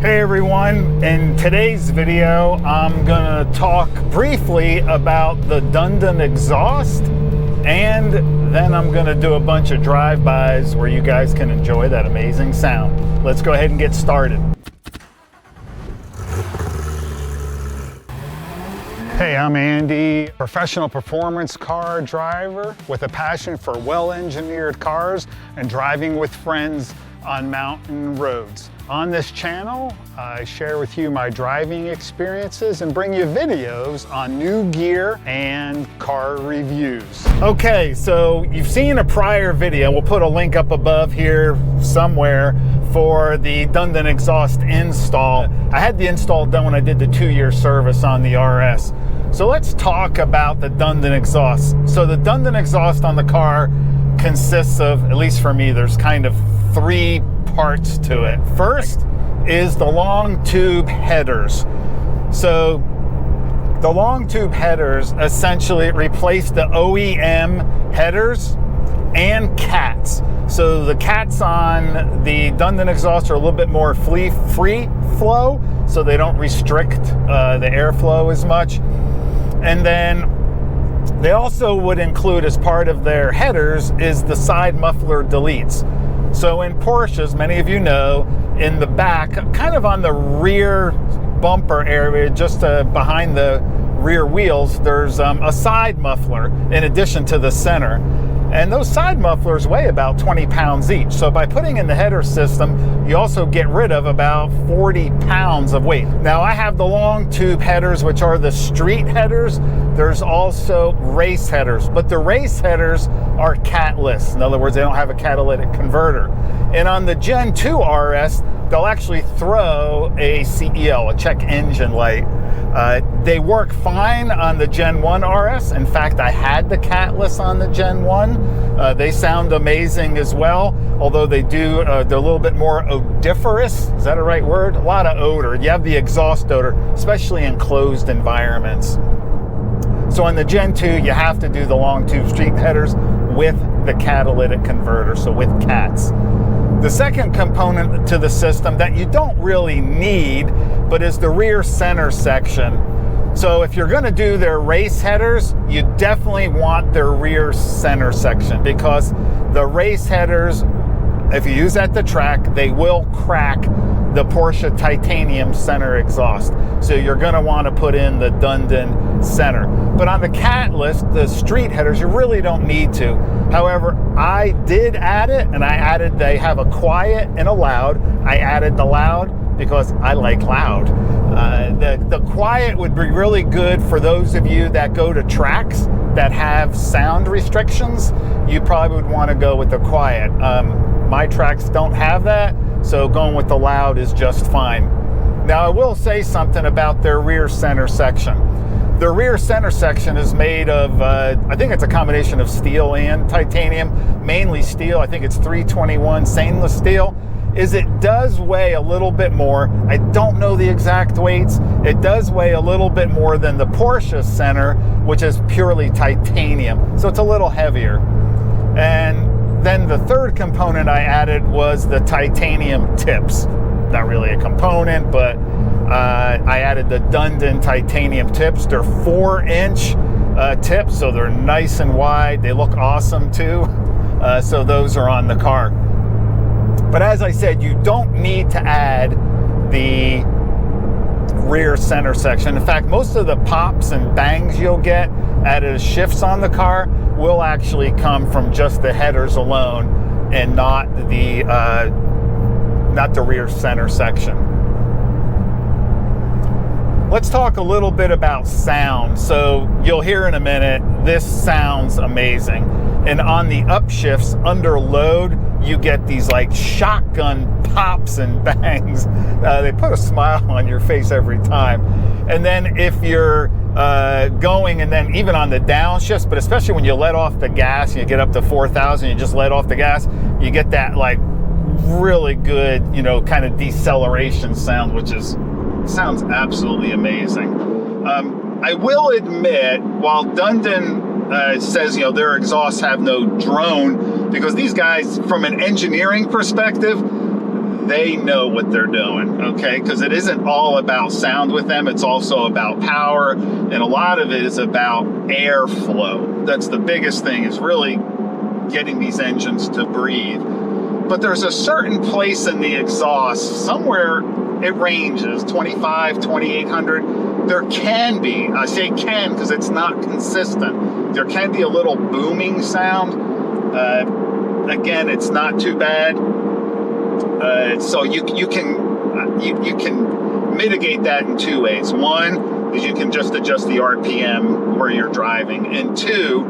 Hey everyone, in today's video I'm gonna talk briefly about the Dundon exhaust, and then I'm gonna do a bunch of drive-bys where you guys can enjoy that amazing sound. Let's go ahead and get started. Hey, I'm Andy, professional performance car driver with a passion for well-engineered cars and driving with friends on mountain roads. On this channel, I share with you my driving experiences and bring you videos on new gear and car reviews. Okay, so you've seen a prior video. We'll put a link up above here somewhere for the Dundon exhaust install. I had the install done when I did the 2-year service on the RS. So let's talk about the Dundon exhaust. So the Dundon exhaust on the car consists of, at least for me, there's kind of 3 parts to it. First is the long tube headers. So the long tube headers essentially replace the OEM headers and cats. So the cats on the Dundon exhaust are a little bit more free flow, so they don't restrict the airflow as much. And then they also would include, as part of their headers, is the side muffler deletes. So in Porsches, many of you know, in the back, kind of on the rear bumper area, just behind the rear wheels, there's a side muffler in addition to the center. And those side mufflers weigh about 20 pounds each. So by putting in the header system, you also get rid of about 40 pounds of weight. Now I have the long tube headers, which are the street headers. There's also race headers, but the race headers are CATLESS. In other words, they don't have a catalytic converter. And on the Gen 2 RS, they'll actually throw a CEL, a check engine light. They work fine on the Gen 1 RS. In fact, I had the CATLESS on the Gen 1. They sound amazing as well, although they're a little bit more odoriferous. Is that a right word? A lot of odor. You have the exhaust odor, especially in closed environments. So on the Gen 2, you have to do the long tube street headers with the catalytic converter, so with CATs. The second component to the system that you don't really need, but is the rear center section. So if you're going to do their race headers, you definitely want their rear center section, because the race headers, if you use at the track, they will crack the Porsche titanium center exhaust. So you're going to want to put in the Dundon center. But on the CATLESS, the street headers, you really don't need to. However, I did add it, and they have a quiet and a loud. I added the loud because I like loud. The quiet would be really good for those of you that go to tracks that have sound restrictions. You probably would want to go with the quiet. My tracks don't have that, so going with the loud is just fine. Now I will say something about their rear center section. The rear center section is made of, I think it's a combination of steel and titanium, mainly steel. I think it's 321 stainless steel. It does weigh a little bit more. I don't know the exact weights. It does weigh a little bit more than the Porsche center, which is purely titanium. So it's a little heavier. And then the third component I added was the titanium tips. Not really a component, but I added the Dundon titanium tips. They're 4-inch tips, so they're nice and wide. They look awesome too. So those are on the car. But as I said, you don't need to add the rear center section. In fact, most of the pops and bangs you'll get added as shifts on the car will actually come from just the headers alone, and not the rear center section. Let's talk a little bit about sound. So you'll hear in a minute, this sounds amazing. And on the upshifts under load, you get these like shotgun pops and bangs. They put a smile on your face every time. And then if you're going, and then even on the downshifts, but especially when you let off the gas, you get up to 4,000, you just let off the gas, you get that like really good, kind of deceleration sound, which sounds absolutely amazing. I will admit, while Dundon says, their exhausts have no drone, because these guys, from an engineering perspective, they know what they're doing, okay? Because it isn't all about sound with them, it's also about power, and a lot of it is about airflow. That's the biggest thing, is really getting these engines to breathe. But there's a certain place in the exhaust, somewhere it ranges, 25, 2800. There can be, I say can because it's not consistent, there can be a little booming sound. Again, it's not too bad. So you can mitigate that in two ways. One is you can just adjust the RPM where you're driving, and two,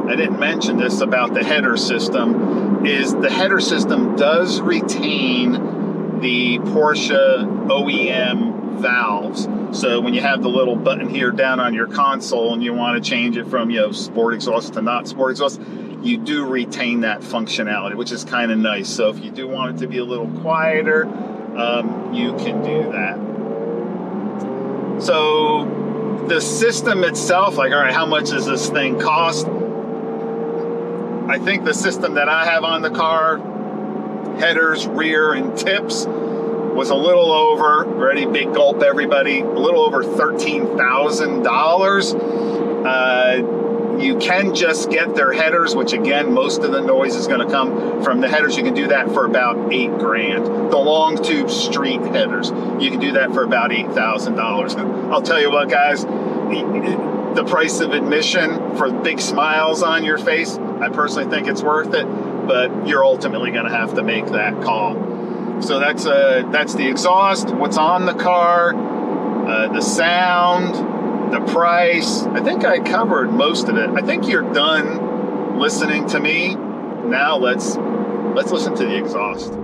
I didn't mention this about the header system, is the header system does retain the Porsche OEM valves. So when you have the little button here down on your console and you want to change it from, sport exhaust to not sport exhaust, you do retain that functionality, which is kind of nice. So if you do want it to be a little quieter, you can do that. So the system itself, like, all right, how much does this thing cost? I think the system that I have on the car, headers, rear, and tips, was a little over, ready, big gulp everybody, a little over $13,000. You can just get their headers, which again, most of the noise is going to come from the headers. You can do that for about $8,000. The Long Tube Street headers, you can do that for about $8,000. And I'll tell you what, guys, the price of admission for big smiles on your face, I personally think it's worth it, but you're ultimately going to have to make that call. So that's the exhaust, what's on the car, the sound, the price. I think I covered most of it. I think you're done listening to me. Now let's listen to the exhaust.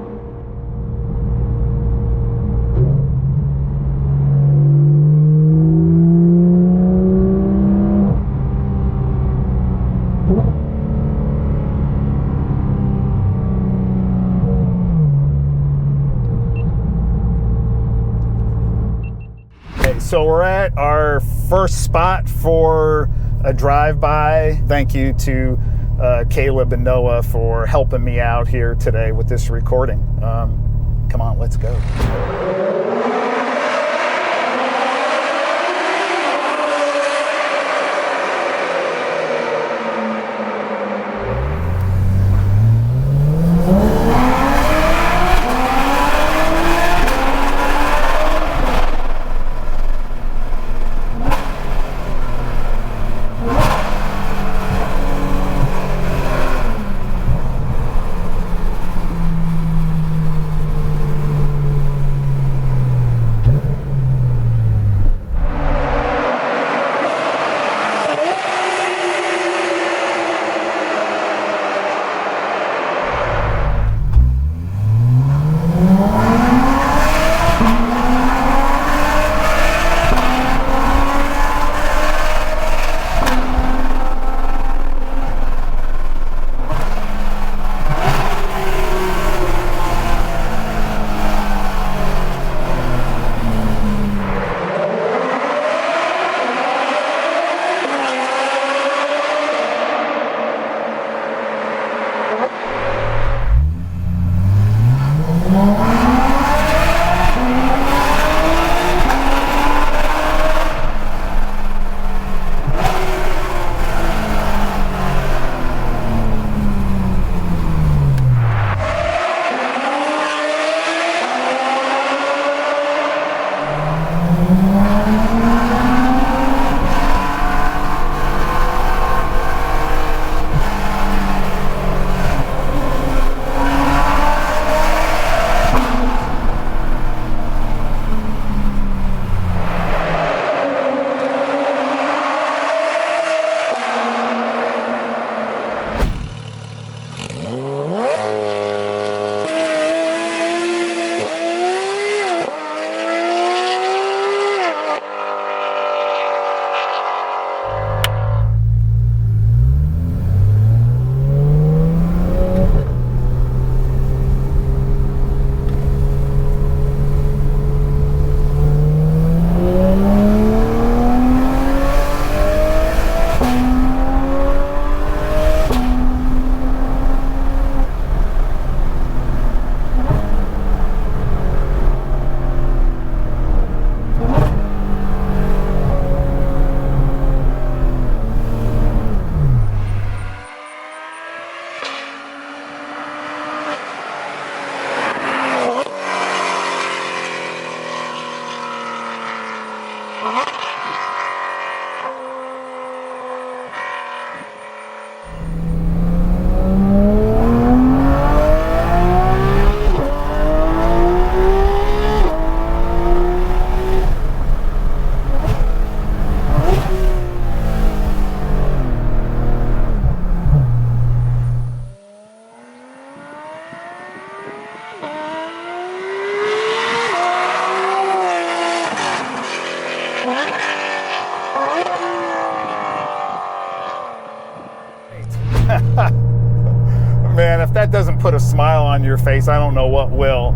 So we're at our first spot for a drive-by. Thank you to Caleb and Noah for helping me out here today with this recording. Come on, let's go. if that doesn't put a smile on your face, I don't know what will.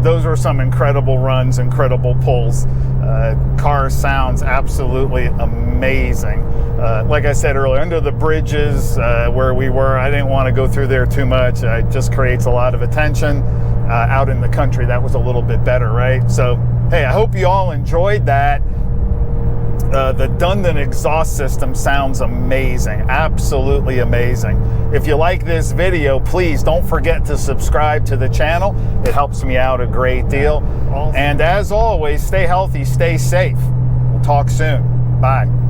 Those are some incredible runs, incredible pulls. Car sounds absolutely amazing. Like I said earlier, under the bridges where we were, I didn't want to go through there too much. It just creates a lot of attention. Out in the country, that was a little bit better, right? So, hey, I hope you all enjoyed that. The Dundon exhaust system sounds amazing, absolutely amazing. If you like this video, please don't forget to subscribe to the channel. It helps me out a great deal. And as always, stay healthy, stay safe. We'll talk soon. Bye.